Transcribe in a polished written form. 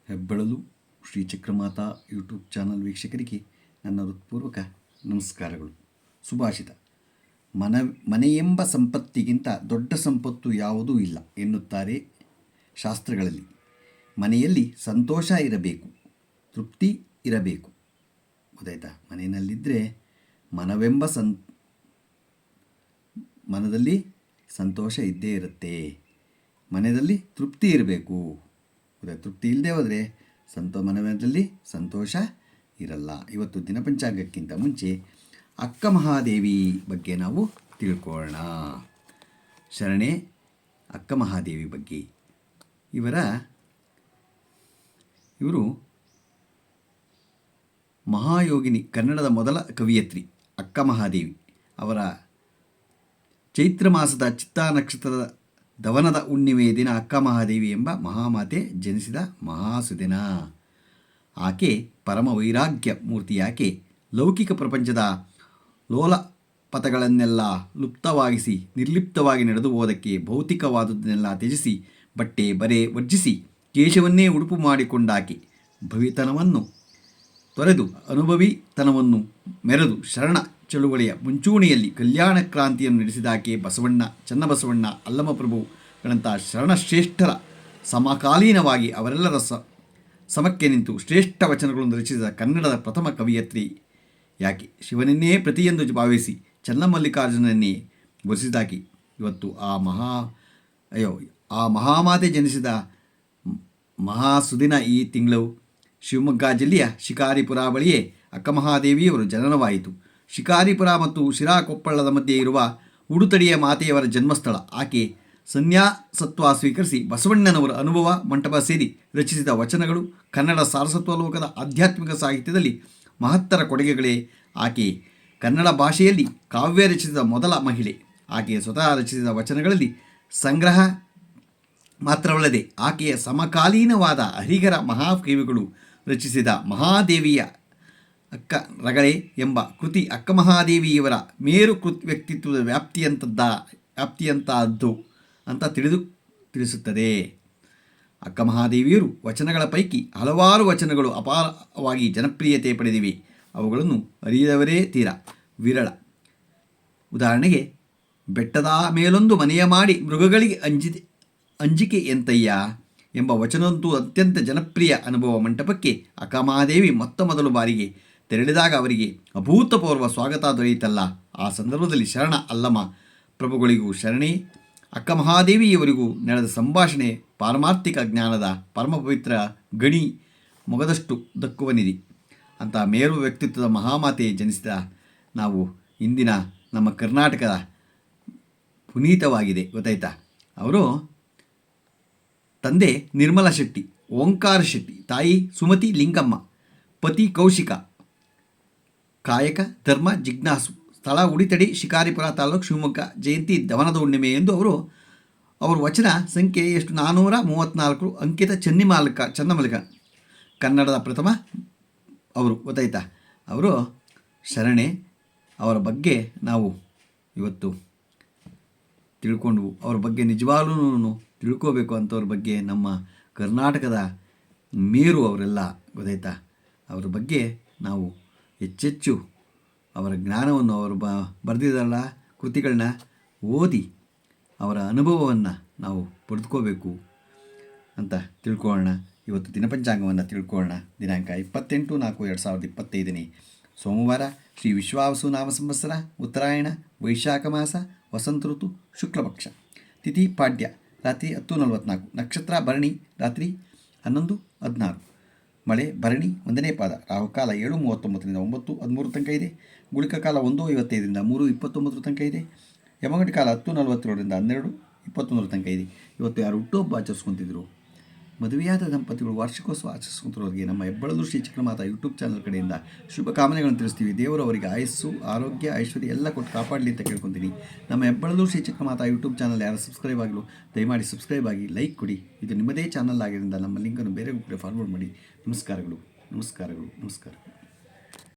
ಹೆಬ್ಬಳಲು Shri Chakramata YouTube channel ವೀಕ್ಷಕರಿಗೆ ನನ್ನ ಹೃತ್ಪೂರ್ವಕ ನಮಸ್ಕಾರಗಳು. ಸುಭಾಷಿತ: ಮನೆಯೆಂಬ ಸಂಪತ್ತಿಗಿಂತ ದೊಡ್ಡ ಸಂಪತ್ತು ಯಾವುದೂ ಇಲ್ಲ ಎನ್ನುತ್ತಾರೆ ಶಾಸ್ತ್ರಗಳಲ್ಲಿ. ಮನೆಯಲ್ಲಿ ಸಂತೋಷ ಇರಬೇಕು, ತೃಪ್ತಿ ಇರಬೇಕು. ಗೊತ್ತಾಯ್ತಾ? ಮನೆಯಲ್ಲಿದ್ದರೆ ಮನದಲ್ಲಿ ಸಂತೋಷ ಇದ್ದೇ ಇರುತ್ತೆ. ಮನೆಯಲ್ಲಿ ತೃಪ್ತಿ ಇರಬೇಕು. ತೃಪ್ತಿ ಇಲ್ಲದೆ ಹೋದರೆ ಮನದಲ್ಲಿ ಸಂತೋಷ ಇರಲ್ಲ. ಇವತ್ತು ದಿನಪಂಚಾಂಗಕ್ಕಿಂತ ಮುಂಚೆ ಅಕ್ಕ ಮಹಾದೇವಿ ಬಗ್ಗೆ ನಾವು ತಿಳ್ಕೊಳ್ಳೋಣ. ಶರಣೆ ಅಕ್ಕ ಮಹಾದೇವಿ ಬಗ್ಗೆ. ಇವರು ಮಹಾಯೋಗಿನಿ, ಕನ್ನಡದ ಮೊದಲ ಕವಿಯತ್ರಿ ಅಕ್ಕ ಮಹಾದೇವಿ. ಅವರ ಚೈತ್ರ ಮಾಸದ ಚಿತ್ತಾ ನಕ್ಷತ್ರದ ದವನದ ಹುಣ್ಣಿಮೆಯ ದಿನ ಅಕ್ಕ ಮಹಾದೇವಿ ಎಂಬ ಮಹಾಮಾತೆ ಜನಿಸಿದ ಮಹಾಸುದಿನ. ಆಕೆ ಪರಮ ವೈರಾಗ್ಯ ಮೂರ್ತಿಯಾಕೆ ಲೌಕಿಕ ಪ್ರಪಂಚದ ಲೋಲಪಥಗಳನ್ನೆಲ್ಲ ಲುಪ್ತವಾಗಿಸಿ ನಿರ್ಲಿಪ್ತವಾಗಿ ನಡೆದು ಹೋದಕ್ಕೆ ಭೌತಿಕವಾದುದನ್ನೆಲ್ಲ ತ್ಯಜಿಸಿ ಬಟ್ಟೆ ಬರೆ ವರ್ಜಿಸಿ ಕೇಶವನ್ನೇ ಉಡುಪು ಮಾಡಿಕೊಂಡಾಕೆ ಭವಿತನವನ್ನು ತೊರೆದು ಅನುಭವಿತನವನ್ನು ಮೆರೆದು ಶರಣ ಚಳುವಳಿಯ ಮುಂಚೂಣಿಯಲ್ಲಿ ಕಲ್ಯಾಣ ಕ್ರಾಂತಿಯನ್ನು ನಡೆಸಿದಾಕೆ ಬಸವಣ್ಣ, ಚನ್ನಬಸವಣ್ಣ, ಅಲ್ಲಮಪ್ರಭುಗಳಂಥ ಶರಣಶ್ರೇಷ್ಠರ ಸಮಕಾಲೀನವಾಗಿ ಅವರೆಲ್ಲರ ಸಮಕ್ಕೆ ನಿಂತು ಶ್ರೇಷ್ಠ ವಚನಗಳನ್ನು ರಚಿಸಿದ ಕನ್ನಡದ ಪ್ರಥಮ ಕವಿಯತ್ರಿ ಯಾಕೆ. ಶಿವನನ್ನೇ ಪ್ರತಿಯೆಂದು ಭಾವಿಸಿ ಚನ್ನಮಲ್ಲಿಕಾರ್ಜುನನ್ನೇ ವರಿಸಿದಾಕೆ. ಇವತ್ತು ಆ ಮಹಾಮಾತೆ ಜನಿಸಿದ ಮಹಾಸುದಿನ ಈ ತಿಂಗಳು ಶಿವಮೊಗ್ಗ ಜಿಲ್ಲೆಯ ಶಿಕಾರಿಪುರ ಬಳಿಯೇ ಅಕ್ಕಮಹಾದೇವಿಯವರು ಜನನವಾಯಿತು. ಶಿಕಾರಿಪುರ ಮತ್ತು ಶಿರಾಕೊಪ್ಪಳದ ಮಧ್ಯೆ ಇರುವ ಉಡುತಡಿಯ ಮಾತೆಯವರ ಜನ್ಮಸ್ಥಳ. ಆಕೆ ಸನ್ಯಾಸತ್ವ ಸ್ವೀಕರಿಸಿ ಬಸವಣ್ಣನವರ ಅನುಭವ ಮಂಟಪ ಸೇರಿ ರಚಿಸಿದ ವಚನಗಳು ಕನ್ನಡ ಸಾರಸ್ವತ ಲೋಕದ ಆಧ್ಯಾತ್ಮಿಕ ಸಾಹಿತ್ಯದಲ್ಲಿ ಮಹತ್ತರ ಕೊಡುಗೆಗಳೇ. ಆಕೆ ಕನ್ನಡ ಭಾಷೆಯಲ್ಲಿ ಕಾವ್ಯ ರಚಿಸಿದ ಮೊದಲ ಮಹಿಳೆ. ಆಕೆ ಸ್ವತಃ ರಚಿಸಿದ ವಚನಗಳಲ್ಲಿ ಸಂಗ್ರಹ ಮಾತ್ರವಲ್ಲದೆ ಆಕೆಯ ಸಮಕಾಲೀನವಾದ ಹರಿಹರ ಮಹಾಕವಿಗಳು ರಚಿಸಿದ ಮಹಾದೇವಿಯ ಅಕ್ಕ ರಗಳೆ ಎಂಬ ಕೃತಿ ಅಕ್ಕಮಹಾದೇವಿಯವರ ಮೇರು ವ್ಯಕ್ತಿತ್ವದ ವ್ಯಾಪ್ತಿಯಂತಹದ್ದು ಅಂತ ತಿಳಿಸುತ್ತದೆ. ಅಕ್ಕಮಹಾದೇವಿಯರು ವಚನಗಳ ಪೈಕಿ ಹಲವಾರು ವಚನಗಳು ಅಪಾರವಾಗಿ ಜನಪ್ರಿಯತೆ ಪಡೆದಿವೆ. ಅವುಗಳನ್ನು ಅರಿಯದವರೇ ತೀರಾ ವಿರಳ. ಉದಾಹರಣೆಗೆ, ಬೆಟ್ಟದ ಮೇಲೊಂದು ಮನೆಯ ಮಾಡಿ ಮೃಗಗಳಿಗೆ ಅಂಜಿಕೆ ಎಂತಯ್ಯ ಎಂಬ ವಚನವಂತೂ ಅತ್ಯಂತ ಜನಪ್ರಿಯ. ಅನುಭವ ಮಂಟಪಕ್ಕೆ ಅಕ್ಕಮಹಾದೇವಿ ಮೊದಲು ಬಾರಿಗೆ ತೆರಳಿದಾಗ ಅವರಿಗೆ ಅಭೂತಪೂರ್ವ ಸ್ವಾಗತ ದೊರೆಯಿತಲ್ಲ. ಆ ಸಂದರ್ಭದಲ್ಲಿ ಶರಣ ಅಲ್ಲಮ ಪ್ರಭುಗಳಿಗೂ ಶರಣೆ ಅಕ್ಕಮಹಾದೇವಿಯವರಿಗೂ ನಡೆದ ಸಂಭಾಷಣೆ ಪಾರಮಾರ್ಥಿಕ ಜ್ಞಾನದ ಪರಮ ಪವಿತ್ರ ಗಣಿ ಮೊಗದಷ್ಟು ದಕ್ಕುವನಿದೆ. ಅಂಥ ಮೇರು ವ್ಯಕ್ತಿತ್ವದ ಮಹಾಮಾತೆ ಜನಿಸಿದ ನಾವು ಇಂದಿನ ನಮ್ಮ ಕರ್ನಾಟಕದ ಪುನೀತವಾಗಿದೆ. ಗೊತ್ತಾಯ್ತಾ? ಅವರು ತಂದೆ ನಿರ್ಮಲ ಶೆಟ್ಟಿ, ಓಂಕಾರ ಶೆಟ್ಟಿ, ತಾಯಿ ಸುಮತಿ ಲಿಂಗಮ್ಮ, ಪತಿ ಕೌಶಿಕ, ಕಾಯಕ ಧರ್ಮ ಜಿಜ್ಞಾಸು, ಸ್ಥಳ ಉಡಿತಡಿ ಶಿಕಾರಿಪುರ ತಾಲೂಕು ಶಿವಮೊಗ್ಗ, ಜಯಂತಿ ದವನದ ಹುಣ್ಣಿಮೆ ಎಂದು ಅವರು ವಚನ ಸಂಖ್ಯೆ 434 ಅಂಕಿತ ಚನ್ನಮಲ್ಲಿಕ ಕನ್ನಡದ ಪ್ರಥಮ ಅವರು. ಗೊತ್ತಾಯ್ತಾ? ಅವರು ಶರಣೆ. ಅವರ ಬಗ್ಗೆ ನಾವು ಇವತ್ತು ತಿಳ್ಕೊಂಡು ಅವ್ರ ಬಗ್ಗೆ ನಿಜವಾಗ್ಲೂ ತಿಳ್ಕೋಬೇಕು ಅಂಥವ್ರ ಬಗ್ಗೆ. ನಮ್ಮ ಕರ್ನಾಟಕದ ಮೇರು ಅವರೆಲ್ಲ. ಗೊತ್ತಾಯ್ತಾ? ಅವರ ಬಗ್ಗೆ ನಾವು ಹೆಚ್ಚೆಚ್ಚು ಅವರ ಜ್ಞಾನವನ್ನು ಅವರು ಬರೆದಿದ್ದಾರಲ್ಲ ಕೃತಿಗಳನ್ನ ಓದಿ ಅವರ ಅನುಭವವನ್ನು ನಾವು ಪಡೆದುಕೋಬೇಕು ಅಂತ ತಿಳ್ಕೊಳ್ಳೋಣ. ಇವತ್ತು ದಿನಪಂಚಾಂಗವನ್ನು ತಿಳ್ಕೊಳ್ಳೋಣ. ದಿನಾಂಕ 28/4/2025 ಸೋಮವಾರ, ಶ್ರೀ ವಿಶ್ವಾವಸು ನಾಮ ಸಂವತ್ಸರ, ಉತ್ತರಾಯಣ, ವೈಶಾಖ ಮಾಸ, ವಸಂತ ಋತು, ಶುಕ್ಲಪಕ್ಷ, ತಿಥಿ ಪಾಡ್ಯ, ರಾತ್ರಿ 10:44, ನಕ್ಷತ್ರ ಭರಣಿ, ರಾತ್ರಿ 11:16, ಮಳೆ ಭರಣಿ 1ನೇ ಪಾದ, ರಾಹುಕಾಲ 7:39ರಿಂದ 9:13 ತನಕ ಇದೆ, ಗುಳಿಕ ಕಾಲ 1:55ರಿಂದ 3:29 ತನಕ ಇದೆ, ಯಮಗಂಟ ಕಾಲ 10:47ರಿಂದ 12:21 ತನಕ ಇದೆ. ಇವತ್ತು ಯಾರು ಹುಟ್ಟುಹಬ್ಬ ಆಚರಿಸ್ಕೊತಿದ್ರು, ಮದುವೆಯಾದ ದಂಪತಿಗಳು ವಾರ್ಷಿಕೋತ್ಸವ ಆಚರಿಸ್ಕೊಂತಿರೋರಿಗೆ ನಮ್ಮ ಹೆಬ್ಬಳಲು ಶ್ರೀ ಚಕ್ರಮಾತಾ ಯೂಟ್ಯೂಬ್ ಚಾನಲ್ ಕಡೆಯಿಂದ ಶುಭ ಕಾಮನೆಗಳನ್ನು ತಿಳಿಸ್ತೀವಿ. ದೇವರು ಅವರಿಗೆ ಆಯಸ್ಸು, ಆರೋಗ್ಯ, ಐಶ್ವರ್ಯ ಎಲ್ಲ ಕೊಟ್ಟು ಕಾಪಾಡಲಿ ಅಂತ ಕೇಳ್ಕೊತೀನಿ. ನಮ್ಮ ಹೆಬ್ಬಳಲು ಶ್ರೀ ಚಕ್ರಮಾತಾ ಯೂಟ್ಯೂಬ್ ಚಾನಲ್ ಯಾರು ಸಬ್ಸ್ಕ್ರೈಬ್ ಆಗಲು ದಯಮಾಡಿ ಸಬ್ಸ್ಕ್ರೈಬ್ ಆಗಿ, ಲೈಕ್ ಕೊಡಿ. ಇದು ನಿಮ್ಮದೇ ಚಾನಲ್ ಆಗಿದ್ದರಿಂದ ನಮ್ಮ ಲಿಂಕನ್ನು ಬೇರೆ ಫಾರ್ವರ್ಡ್ ಮಾಡಿ. ನಮಸ್ಕಾರಗಳು.